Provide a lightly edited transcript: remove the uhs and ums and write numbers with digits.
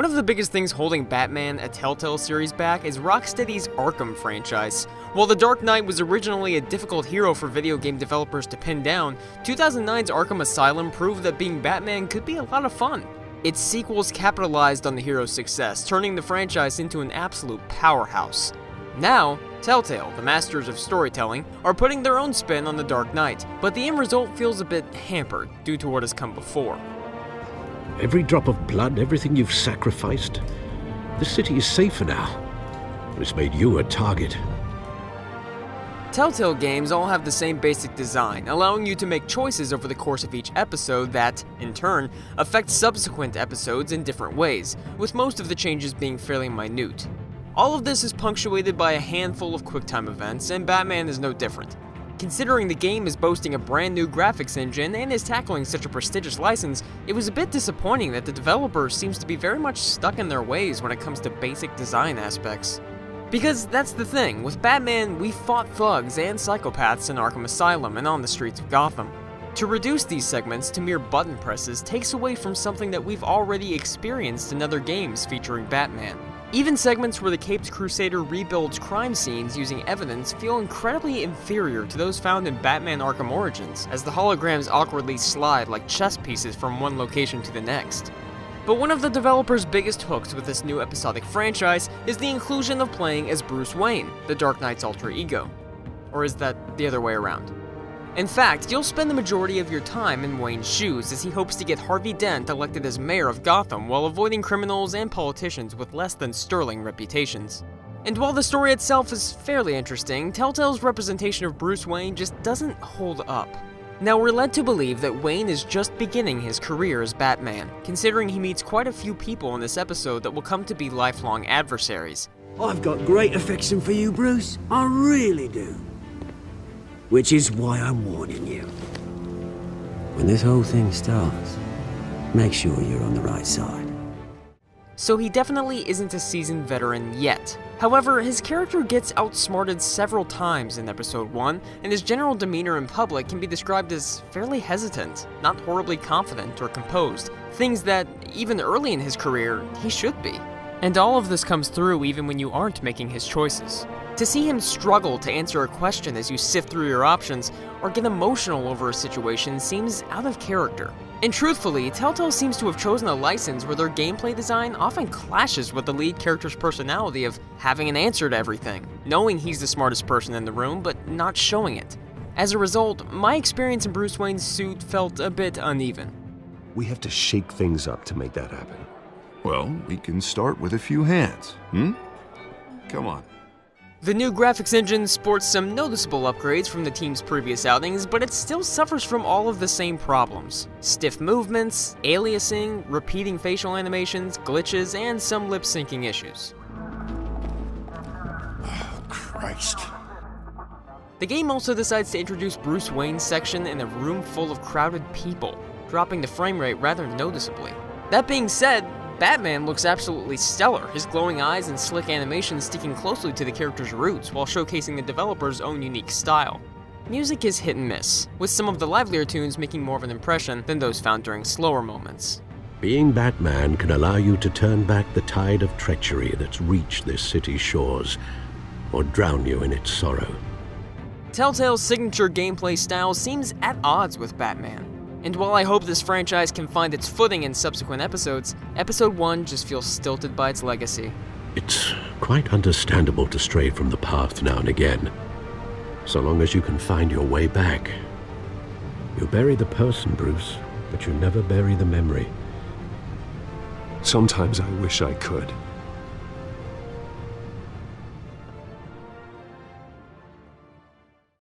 One of the biggest things holding Batman, a Telltale series, back is Rocksteady's Arkham franchise. While The Dark Knight was originally a difficult hero for video game developers to pin down, 2009's Arkham Asylum proved that being Batman could be a lot of fun. Its sequels capitalized on the hero's success, turning the franchise into an absolute powerhouse. Now, Telltale, the masters of storytelling, are putting their own spin on The Dark Knight, but the end result feels a bit hampered due to what has come before. Every drop of blood, everything you've sacrificed, the city is safer now. It's made you a target. Telltale games all have the same basic design, allowing you to make choices over the course of each episode that, in turn, affect subsequent episodes in different ways, with most of the changes being fairly minute. All of this is punctuated by a handful of QuickTime events, and Batman is no different. Considering the game is boasting a brand new graphics engine and is tackling such a prestigious license, it was a bit disappointing that the developer seems to be very much stuck in their ways when it comes to basic design aspects. Because that's the thing, with Batman, we fought thugs and psychopaths in Arkham Asylum and on the streets of Gotham. To reduce these segments to mere button presses takes away from something that we've already experienced in other games featuring Batman. Even segments where the Caped Crusader rebuilds crime scenes using evidence feel incredibly inferior to those found in Batman Arkham Origins, as the holograms awkwardly slide like chess pieces from one location to the next. But one of the developer's biggest hooks with this new episodic franchise is the inclusion of playing as Bruce Wayne, the Dark Knight's alter ego. Or is that the other way around? In fact, you'll spend the majority of your time in Wayne's shoes as he hopes to get Harvey Dent elected as mayor of Gotham while avoiding criminals and politicians with less than sterling reputations. And while the story itself is fairly interesting, Telltale's representation of Bruce Wayne just doesn't hold up. Now, we're led to believe that Wayne is just beginning his career as Batman, considering he meets quite a few people in this episode that will come to be lifelong adversaries. I've got great affection for you, Bruce. I really do. Which is why I'm warning you. When this whole thing starts, make sure you're on the right side. So he definitely isn't a seasoned veteran yet. However, his character gets outsmarted several times in episode 1, and his general demeanor in public can be described as fairly hesitant, not horribly confident or composed, things that, even early in his career, he should be. And all of this comes through even when you aren't making his choices. To see him struggle to answer a question as you sift through your options, or get emotional over a situation seems out of character. And truthfully, Telltale seems to have chosen a license where their gameplay design often clashes with the lead character's personality of having an answer to everything, knowing he's the smartest person in the room, but not showing it. As a result, my experience in Bruce Wayne's suit felt a bit uneven. We have to shake things up to make that happen. Well, we can start with a few hands, Come on. The new graphics engine sports some noticeable upgrades from the team's previous outings, but it still suffers from all of the same problems. Stiff movements, aliasing, repeating facial animations, glitches, and some lip-syncing issues. Oh, Christ. The game also decides to introduce Bruce Wayne's section in a room full of crowded people, dropping the frame rate rather noticeably. That being said, Batman looks absolutely stellar, his glowing eyes and slick animations sticking closely to the character's roots while showcasing the developer's own unique style. Music is hit and miss, with some of the livelier tunes making more of an impression than those found during slower moments. Being Batman can allow you to turn back the tide of treachery that's reached this city's shores, or drown you in its sorrow. Telltale's signature gameplay style seems at odds with Batman. And while I hope this franchise can find its footing in subsequent episodes, Episode 1 just feels stilted by its legacy. It's quite understandable to stray from the path now and again, so long as you can find your way back. You bury the person, Bruce, but you never bury the memory. Sometimes I wish I could.